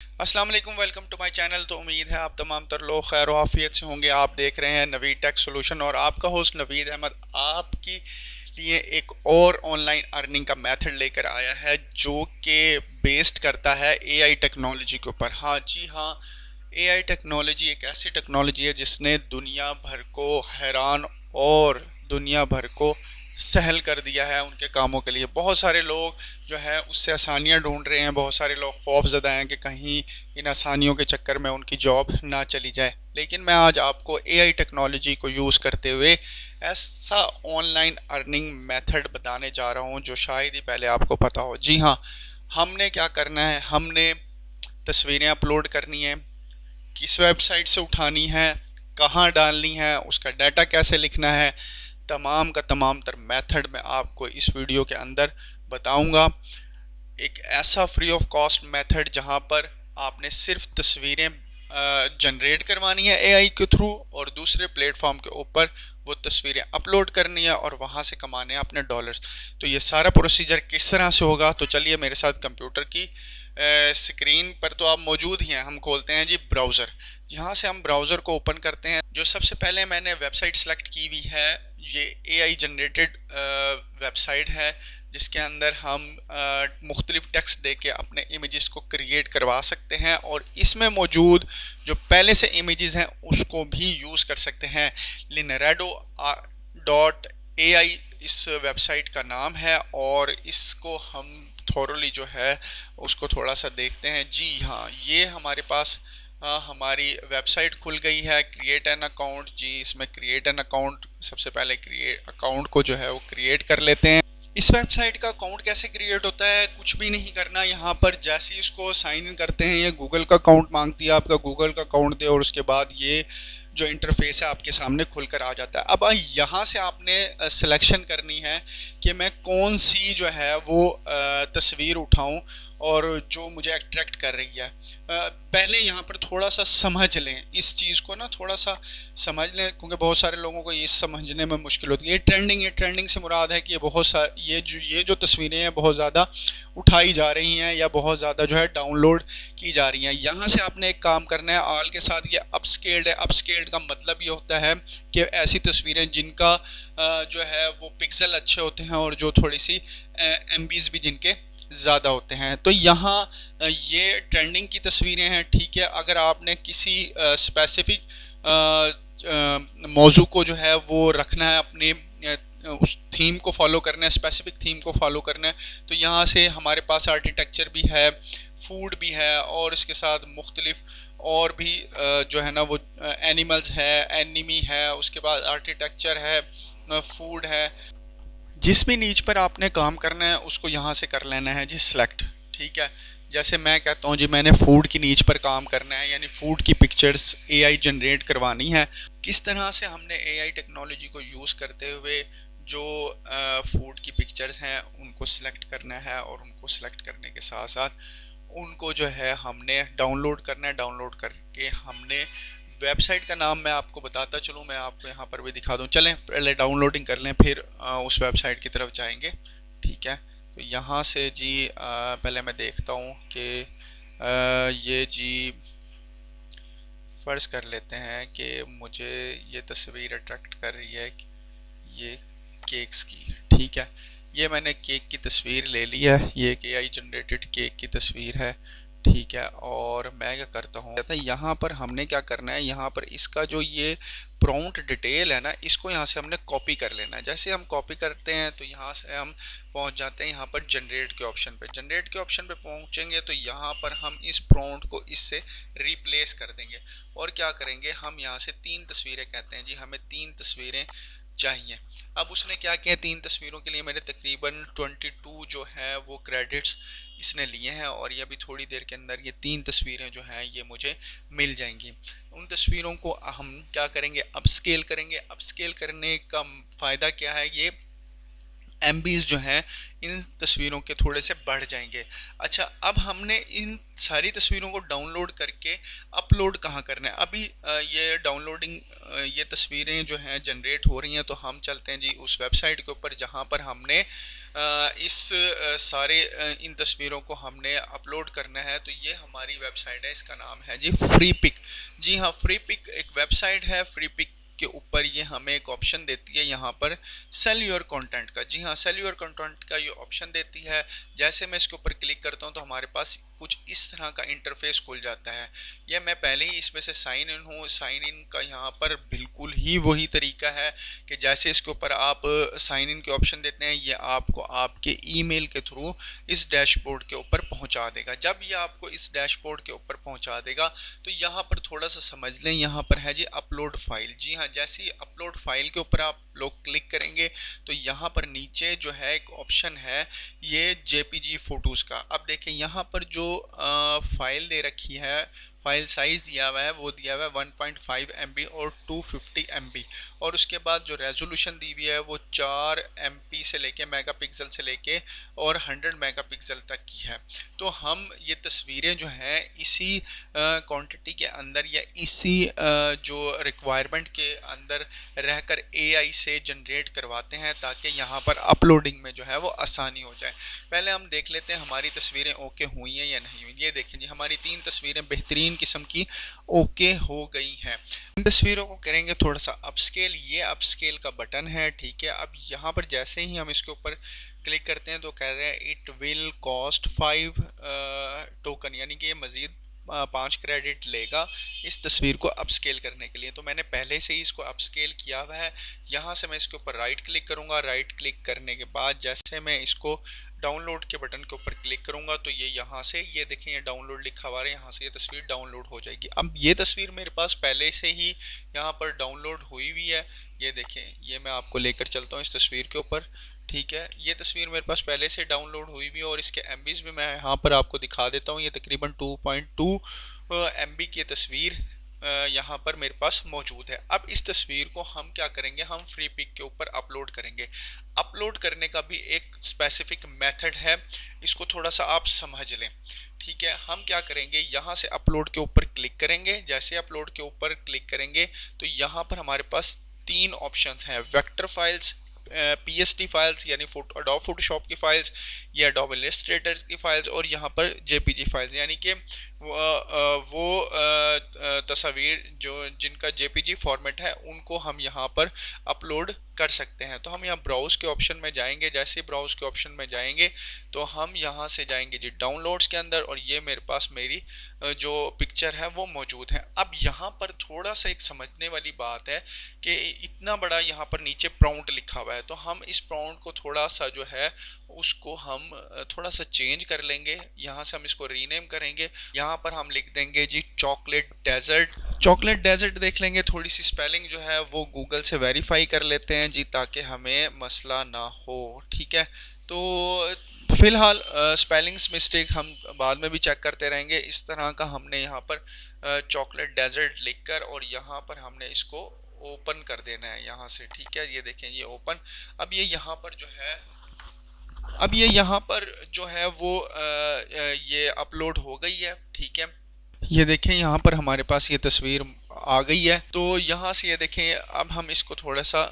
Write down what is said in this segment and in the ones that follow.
अस्सलाम वालेकुम, welcome to my channel. तो उम्मीद है आप तमाम तर लोग खैर आफियत से होंगे। आप देख रहे हैं नवीद टेक सोल्यूशन और आपका होस्ट नवीद अहमद आपकी लिए एक और ऑनलाइन अर्निंग का मेथड लेकर आया है जो कि बेस्ड करता है एआई टेक्नोलॉजी के ऊपर। हाँ जी हाँ, एआई टेक्नोलॉजी एक ऐसी टेक्नोलॉजी है जिसने दुनिया भर को हैरान और दुनिया भर को सहल कर दिया है उनके कामों के लिए। बहुत सारे लोग जो है उससे आसानियां ढूंढ रहे हैं, बहुत सारे लोग खौफजदा हैं कि कहीं इन आसानियों के चक्कर में उनकी जॉब ना चली जाए। लेकिन मैं आज आपको एआई टेक्नोलॉजी को यूज़ करते हुए ऐसा ऑनलाइन अर्निंग मेथड बताने जा रहा हूं जो शायद ही पहले आपको पता हो। जी हाँ, हमने क्या करना है, हमने तस्वीरें अपलोड करनी है, किस वेबसाइट से उठानी है, कहाँ डालनी है, उसका डाटा कैसे लिखना है, तमाम का तमाम तर मेथड मैं आपको इस वीडियो के अंदर बताऊंगा। एक ऐसा फ्री ऑफ कॉस्ट मेथड जहां पर आपने सिर्फ तस्वीरें जनरेट करवानी है एआई के थ्रू और दूसरे प्लेटफॉर्म के ऊपर वो तस्वीरें अपलोड करनी है और वहां से कमाने हैं अपने डॉलर्स। तो ये सारा प्रोसीजर किस तरह से होगा, तो चलिए मेरे साथ कंप्यूटर की स्क्रीन पर तो आप मौजूद ही हैं। हम खोलते हैं जी ब्राउज़र। यहाँ से हम ब्राउज़र को ओपन करते हैं। जो सबसे पहले मैंने वेबसाइट सेलेक्ट की हुई है ये एआई जनरेटेड वेबसाइट है जिसके अंदर हम मुख्तलिफ टेक्स्ट दे के अपने इमेजेस को क्रिएट करवा सकते हैं और इसमें मौजूद जो पहले से इमेजेस हैं उसको भी यूज़ कर सकते हैं। लिनरेडो डॉट ए आई इस वेबसाइट का नाम है और इसको हम थॉरली जो है उसको थोड़ा सा देखते हैं। जी हाँ, ये हमारे पास हमारी वेबसाइट खुल गई है। क्रिएट एन अकाउंट, जी इसमें क्रिएट एन अकाउंट, सबसे पहले क्रिएट अकाउंट को जो है वो क्रिएट कर लेते हैं। इस वेबसाइट का अकाउंट कैसे क्रिएट होता है, कुछ भी नहीं करना। यहाँ पर जैसे ही इसको साइन इन करते हैं ये गूगल का अकाउंट मांगती है, आपका गूगल का अकाउंट दे और उसके बाद ये जो इंटरफेस है आपके सामने खुलकर आ जाता है। अब यहाँ से आपने सिलेक्शन करनी है कि मैं कौन सी जो है वो तस्वीर उठाऊं और जो मुझे अट्रैक्ट कर रही है। पहले यहाँ पर थोड़ा सा समझ लें इस चीज़ को ना, थोड़ा सा समझ लें क्योंकि बहुत सारे लोगों को ये समझने में मुश्किल होती है। ये ट्रेंडिंग से मुराद है कि ये जो तस्वीरें हैं बहुत ज़्यादा उठाई जा रही हैं या बहुत ज़्यादा जो है डाउनलोड की जा रही हैं। यहाँ से आपने एक काम करना है, ऑल के साथ ये अपस्केल्ड है। अपस्केल्ड का मतलब ये होता है कि ऐसी तस्वीरें जिनका जो है वो पिक्सल अच्छे होते हैं और जो थोड़ी सी एमबीज भी जिनके ज़्यादा होते हैं। तो यहाँ ये ट्रेंडिंग की तस्वीरें हैं, ठीक है। अगर आपने किसी स्पेसिफिक मौजू को जो है वो रखना है, अपने उस थीम को फॉलो करना है, स्पेसिफिक थीम को फॉलो करना है, तो यहाँ से हमारे पास आर्किटेक्चर भी है, फूड भी है और इसके साथ मुख्तलिफ और भी जो है ना वो एनिमल्स है, एनिमी है, उसके बाद आर्किटेक्चर है, फूड है। जिस भी नीच पर आपने काम करना है उसको यहाँ से कर लेना है जी सिलेक्ट, ठीक है। जैसे मैं कहता हूँ जी मैंने फूड की नीच पर काम करना है, यानी फूड की पिक्चर्स एआई जनरेट करवानी है। किस तरह से हमने एआई टेक्नोलॉजी को यूज़ करते हुए जो फूड की पिक्चर्स हैं उनको सिलेक्ट करना है और उनको सिलेक्ट करने के साथ साथ उनको जो है हमने डाउनलोड करना है। डाउनलोड करके हमने वेबसाइट का नाम मैं आपको बताता चलूँ, मैं आपको यहाँ पर भी दिखा दूँ। चलें पहले डाउनलोडिंग कर लें फिर उस वेबसाइट की तरफ जाएंगे, ठीक है। तो यहाँ से जी पहले मैं देखता हूँ कि ये जी फ़र्ज़ कर लेते हैं कि मुझे ये तस्वीर अट्रैक्ट कर रही है, ये केक्स की, ठीक है। ये मैंने केक की तस्वीर ले ली है, ये एक एआई जनरेटेड केक की तस्वीर है, ठीक है। और मैं क्या करता हूँ, यहाँ पर हमने क्या करना है, यहाँ पर इसका जो ये प्रॉम्प्ट डिटेल है ना, इसको यहाँ से हमने कॉपी कर लेना है। जैसे हम कॉपी करते हैं तो यहाँ से हम पहुँच जाते हैं यहाँ पर जनरेट के ऑप्शन पे। जनरेट के ऑप्शन पे पहुँचेंगे तो यहाँ पर हम इस प्रॉम्प्ट को इससे रिप्लेस कर देंगे और क्या करेंगे, हम यहाँ से 3 तस्वीरें कहते हैं जी, हमें 3 तस्वीरें चाहिए। अब उसने क्या किया, 3 तस्वीरों के लिए मैंने तकरीबन 22 जो है वो क्रेडिट्स इसने लिए हैं और ये अभी थोड़ी देर के अंदर ये 3 तस्वीरें जो हैं ये मुझे मिल जाएंगी। उन तस्वीरों को हम क्या करेंगे, अपस्केल करेंगे। अपस्केल करने का फ़ायदा क्या है, ये MBs जो हैं इन तस्वीरों के थोड़े से बढ़ जाएंगे। अच्छा, अब हमने इन सारी तस्वीरों को डाउनलोड करके अपलोड कहाँ करना है? अभी ये डाउनलोडिंग ये तस्वीरें जो हैं जनरेट हो रही हैं, तो हम चलते हैं जी उस वेबसाइट के ऊपर जहाँ पर हमने इस सारे इन तस्वीरों को हमने अपलोड करना है। तो ये हमारी वेबसाइट है, इसका नाम है जी फ्री पिक। जी हाँ, फ्री पिक एक वेबसाइट है। फ्री पिक के ऊपर ये हमें एक ऑप्शन देती है यहाँ पर सेल योर कंटेंट का। जी हाँ, सेल योर कंटेंट का ये ऑप्शन देती है। जैसे मैं इसके ऊपर क्लिक करता हूँ तो हमारे पास कुछ इस तरह का इंटरफेस खुल जाता है। ये मैं पहले ही इसमें से साइन इन हूँ। साइन इन का यहाँ पर बिल्कुल ही वही तरीका है कि जैसे इसके ऊपर आप साइन इन के ऑप्शन देते हैं, ये आपको आपके ईमेल के थ्रू इस डैशबोर्ड के ऊपर पहुँचा देगा। जब ये आपको इस डैशबोर्ड के ऊपर पहुँचा देगा तो यहाँ पर थोड़ा सा समझ लें, यहाँ पर है जी अपलोड फाइल। जी हाँ, जैसे ही अपलोड फाइल के ऊपर आप लोग क्लिक करेंगे तो यहाँ पर नीचे जो है एक ऑप्शन है ये जेपीजी फोटोज़ का। अब देखें यहाँ पर जो फाइल दे रखी है, फाइल साइज़ दिया हुआ है वो दिया हुआ है 1.5 MB और 250 MB, और उसके बाद जो रेजोल्यूशन दी हुई है वो 4 MP से लेके मेगापिक्सल से लेके और 100 मेगापिक्सल तक की है। तो हम ये तस्वीरें जो हैं इसी क्वांटिटी के अंदर या इसी जो रिक्वायरमेंट के अंदर रहकर AI से जनरेट करवाते हैं ताकि यहाँ पर अपलोडिंग में जो है वो आसानी हो जाए। पहले हम देख लेते हैं हमारी तस्वीरें ओके हुई हैं या नहीं हुई। ये देखें जी, हमारी 3 तस्वीरें बेहतरीन किस्म की ओके हो गई हैं। इन तस्वीरों को करेंगे थोड़ा सा अपस्केल। ये अपस्केल का बटन है, ठीक है। अब यहाँ पर जैसे ही हम इसके ऊपर क्लिक करते हैं तो कह रहे हैं इट विल कॉस्ट 5 टोकन, यानी कि ये मज़ीद 5 क्रेडिट लेगा इस तस्वीर को अपस्केल करने के लिए। तो मैंने पहले से ही इसको अपस्केल किया हुआ है। यहाँ से मैं इसके ऊपर राइट क्लिक करूँगा। राइट क्लिक करने के बाद जैसे मैं इसको डाउनलोड के बटन के ऊपर क्लिक करूँगा तो ये यहाँ से ये देखें ये डाउनलोड लिखा हुआ है, यहाँ से ये तस्वीर डाउनलोड हो जाएगी। अब ये तस्वीर मेरे पास पहले से ही यहाँ पर डाउनलोड हुई हुई है। ये देखें, ये मैं आपको लेकर चलता हूँ इस तस्वीर के ऊपर, ठीक है। ये तस्वीर मेरे पास पहले से डाउनलोड हुई भी है और इसके MBs भी मैं यहाँ पर आपको दिखा देता हूँ। ये तकरीबन 2.2 MB की तस्वीर यहाँ पर मेरे पास मौजूद है। अब इस तस्वीर को हम क्या करेंगे, हम फ्री पिक के ऊपर अपलोड करेंगे। अपलोड करने का भी एक स्पेसिफिक मेथड है, इसको थोड़ा सा आप समझ लें, ठीक है। हम क्या करेंगे, यहाँ से अपलोड के ऊपर क्लिक करेंगे। जैसे अपलोड के ऊपर क्लिक करेंगे तो यहाँ पर हमारे पास 3 ऑप्शंस हैं, वेक्टर फाइल्स, PSD फाइल्स यानी अडोब फोटोशॉप की फाइल्स, या अडोब इलस्ट्रेटर की फाइल्स, और यहाँ पर JPG फाइल्स, यानी कि वो तस्वीर जो जिनका JPG फॉर्मेट है उनको हम यहाँ पर अपलोड कर सकते हैं। तो हम यहाँ ब्राउज के ऑप्शन में जाएंगे। जैसे ब्राउज के ऑप्शन में जाएंगे तो हम यहाँ से जाएंगे जी डाउनलोड्स के अंदर, और ये मेरे पास मेरी जो पिक्चर है वो मौजूद है। अब यहाँ पर थोड़ा सा एक समझने वाली बात है कि इतना बड़ा यहाँ पर नीचे प्रॉम्प्ट लिखा हुआ है, तो हम इस प्रॉम्प्ट को थोड़ा सा जो है उसको हम थोड़ा सा चेंज कर लेंगे। यहाँ से हम इसको रीनेम करेंगे। यहाँ पर हम लिख देंगे जी चॉकलेट डेजर्ट। चॉकलेट डेजर्ट देख लेंगे, थोड़ी सी स्पेलिंग जो है वो गूगल से वेरीफाई कर लेते हैं जी ताकि हमें मसला ना हो, ठीक है। तो फिलहाल स्पेलिंग्स मिस्टेक हम बाद में भी चेक करते रहेंगे। इस तरह का हमने यहाँ पर चॉकलेट डेजर्ट लिखकर और यहाँ पर हमने इसको ओपन कर देना है यहाँ से, ठीक है। ये देखें ये ओपन। अब ये यहाँ पर जो है अब ये यहाँ पर जो है वो ये अपलोड हो गई है, ठीक है। ये देखें यहाँ पर हमारे पास ये तस्वीर आ गई है। तो यहाँ से ये देखें, अब हम इसको थोड़ा सा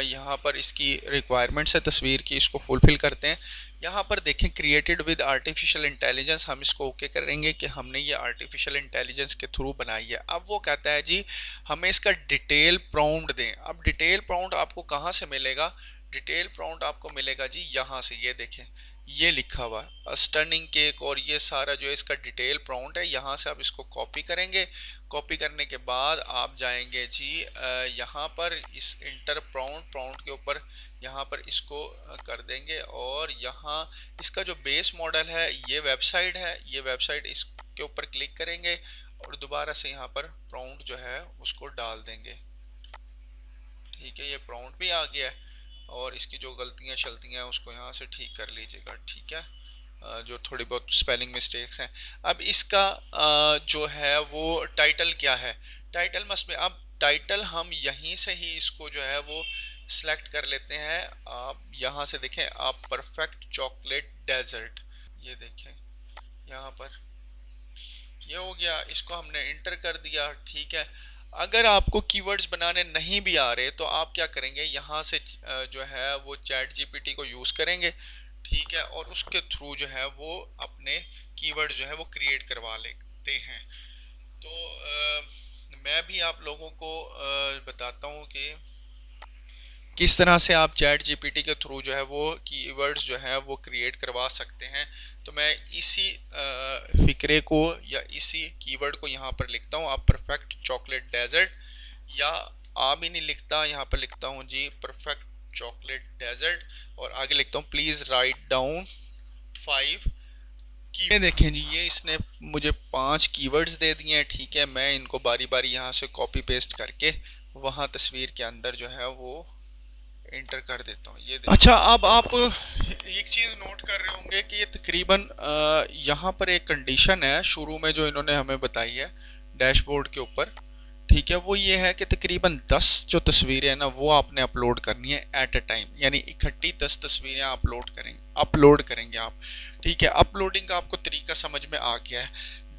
यहाँ पर इसकी रिक्वायरमेंट्स है तस्वीर की, इसको फुलफ़िल करते हैं। यहाँ पर देखें क्रिएटेड विद आर्टिफिशियल इंटेलिजेंस, हम इसको ओके करेंगे कि हमने ये आर्टिफिशियल इंटेलिजेंस के थ्रू बनाई है। अब वो कहता है जी हमें इसका डिटेल प्रॉम्प्ट दें। अब डिटेल प्रॉम्प्ट आपको कहाँ से मिलेगा, डिटेल प्रॉम्प्ट आपको मिलेगा जी यहाँ से। ये देखें ये लिखा हुआ है स्टनिंग केक, और ये सारा जो है इसका डिटेल प्रॉम्प्ट है। यहाँ से आप इसको कॉपी करेंगे। कॉपी करने के बाद आप जाएंगे जी यहाँ पर इस इंटर प्रॉम्प्ट के ऊपर यहाँ पर इसको कर देंगे, और यहाँ इसका जो बेस मॉडल है ये वेबसाइट है, ये वेबसाइट इसके ऊपर क्लिक करेंगे और दोबारा से यहाँ पर प्रॉम्प्ट जो है उसको डाल देंगे, ठीक है। ये प्रॉम्प्ट भी आ गया है और इसकी जो गलतियाँ शलतियाँ हैं उसको यहाँ से ठीक कर लीजिएगा, ठीक है। जो थोड़ी बहुत स्पेलिंग मिस्टेक्स हैं। अब इसका जो है वो टाइटल क्या है, टाइटल मस्ट में, अब टाइटल हम यहीं से ही इसको जो है वो सेलेक्ट कर लेते हैं। आप यहाँ से देखें, आप परफेक्ट चॉकलेट डेजर्ट, ये देखें यहाँ पर ये हो गया, इसको हमने इंटर कर दिया। ठीक है, अगर आपको कीवर्ड्स बनाने नहीं भी आ रहे तो आप क्या करेंगे, यहाँ से जो है वो चैट जीपीटी को यूज़ करेंगे। ठीक है, और उसके थ्रू जो है वो अपने कीवर्ड जो है वो क्रिएट करवा लेते हैं। तो मैं भी आप लोगों को बताता हूँ कि किस तरह से आप चैट जीपीटी के थ्रू जो है वो कीवर्ड्स जो है वो क्रिएट करवा सकते हैं। तो मैं इसी फिक्रे को या इसी कीवर्ड को यहाँ पर लिखता हूँ, आप परफेक्ट चॉकलेट डेजर्ट, या आप ही नहीं लिखता, यहाँ पर लिखता हूँ जी परफेक्ट चॉकलेट डेजर्ट, और आगे लिखता हूँ प्लीज़ राइट डाउन 5 की। देखें जी, ये इसने मुझे 5 कीवर्ड्स दे दिए हैं। ठीक है, मैं इनको बारी बारी यहाँ से कॉपी पेस्ट करके वहाँ तस्वीर के अंदर जो है वो इंटर कर देता हूँ। ये अच्छा, अब आप एक चीज़ नोट कर रहे होंगे कि ये तकरीबन यहाँ पर एक कंडीशन है शुरू में जो इन्होंने हमें बताई है डैशबोर्ड के ऊपर। ठीक है, वो ये है कि तकरीबन 10 जो तस्वीरें हैं ना वो आपने अपलोड करनी है एट अ टाइम, यानी इकट्ठी 10 तस्वीरें अपलोड करेंगे आप। ठीक है, अपलोडिंग का आपको तरीका समझ में आ गया है।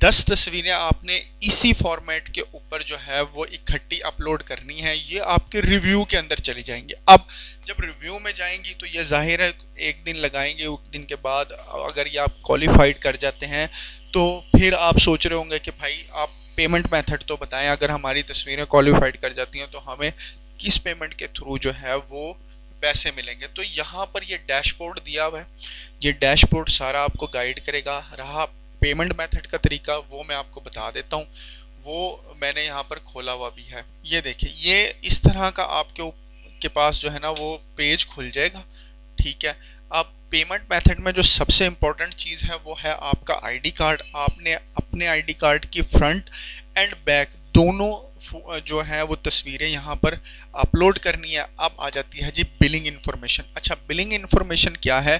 10 तस्वीरें आपने इसी फॉर्मेट के ऊपर जो है वो इकट्ठी अपलोड करनी है। ये आपके रिव्यू के अंदर चली जाएंगी। अब जब रिव्यू में जाएंगी तो ये जाहिर है एक दिन लगाएंगे, एक दिन के बाद अगर ये आप क्वालिफाइड कर जाते हैं तो फिर आप सोच रहे होंगे कि भाई आप पेमेंट मेथड तो बताएं, अगर हमारी तस्वीरें क्वालिफाइड कर जाती हैं तो हमें किस पेमेंट के थ्रू जो है वो पैसे मिलेंगे। तो यहाँ पर ये डैशबोर्ड दिया हुआ है, ये डैशबोर्ड सारा आपको गाइड करेगा। रहा पेमेंट मेथड का तरीका, वो मैं आपको बता देता हूँ, वो मैंने यहाँ पर खोला हुआ भी है। ये देखिए, ये इस तरह का आपके पास जो है ना वो पेज खुल जाएगा। ठीक है, अब पेमेंट मेथड में जो सबसे इम्पोर्टेंट चीज़ है वो है आपका आईडी कार्ड। आपने अपने आईडी कार्ड की फ्रंट एंड बैक दोनों जो है वो तस्वीरें यहाँ पर अपलोड करनी है। अब आ जाती है जी बिलिंग इन्फॉर्मेशन। अच्छा, बिलिंग इन्फॉर्मेशन क्या है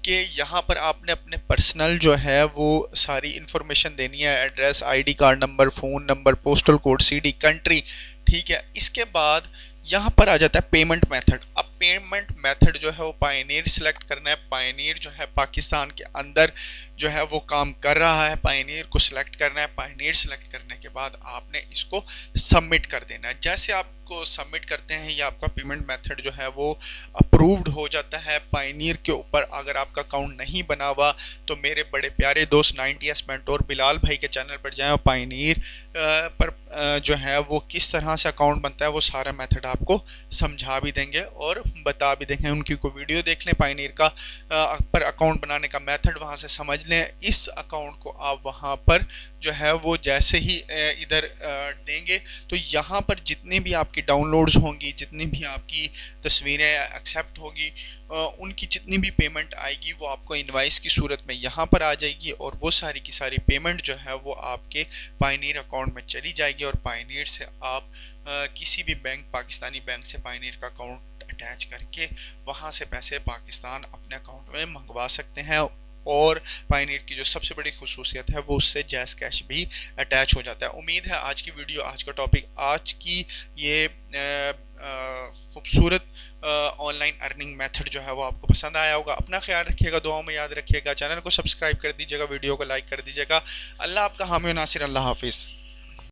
कि यहाँ पर आपने अपने पर्सनल जो है वो सारी इन्फॉर्मेशन देनी है, address, ID card number, phone number, postal code, CD, country. ठीक है, इसके बाद यहाँ पर आ जाता है पेमेंट मेथड। अब पेमेंट मेथड जो है वो पायनियर सिलेक्ट करना है। पायनियर जो है पाकिस्तान के अंदर जो है वो काम कर रहा है, पायनियर को सिलेक्ट करना है। पायनियर सिलेक्ट करने के बाद आपने इसको सबमिट कर देना है। जैसे आपको सबमिट करते हैं ये आपका पेमेंट मेथड जो है वो अप्रूव्ड हो जाता है पायनियर के ऊपर। अगर आपका अकाउंट नहीं बना हुआ तो मेरे बड़े प्यारे दोस्त 90s मेंटोर बिलाल भाई के चैनल पर जाएं और पायनियर पर जो है वो किस तरह से अकाउंट बनता है वो सारा मेथड आपको समझा भी देंगे और बता भी देंगे। उनकी कोई वीडियो देख लें पायनियर का पर अकाउंट बनाने का मेथड, वहाँ से समझ लें। इस अकाउंट को आप वहाँ पर जो है वो जैसे ही इधर देंगे तो यहाँ पर जितनी भी आपकी डाउनलोड्स होंगी, जितनी भी आपकी तस्वीरें एक्सेप्ट होगी, उनकी जितनी भी पेमेंट आएगी वो आपको इनवाइस की सूरत में यहाँ पर आ जाएगी और वो सारी की सारी पेमेंट जो है वो आपके पायनियर अकाउंट में चली जाएगी। और पायनियर से आप किसी भी बैंक, पाकिस्तानी बैंक से पायनियर का अकाउंट अटैच करके वहाँ से पैसे पाकिस्तान अपने अकाउंट में मंगवा सकते हैं। और पायनियर की जो सबसे बड़ी खुसूसियत है वो उससे जैज़ कैश भी अटैच हो जाता है। उम्मीद है आज की वीडियो, आज का टॉपिक, आज की ये खूबसूरत ऑनलाइन अर्निंग मेथड जो है वो आपको पसंद आया होगा। अपना ख्याल रखिएगा, दुआओं में याद रखिएगा, चैनल को सब्सक्राइब कर दीजिएगा, वीडियो को लाइक कर दीजिएगा। अल्लाह आपका हामी और नासिर। अल्लाह हाफिज़।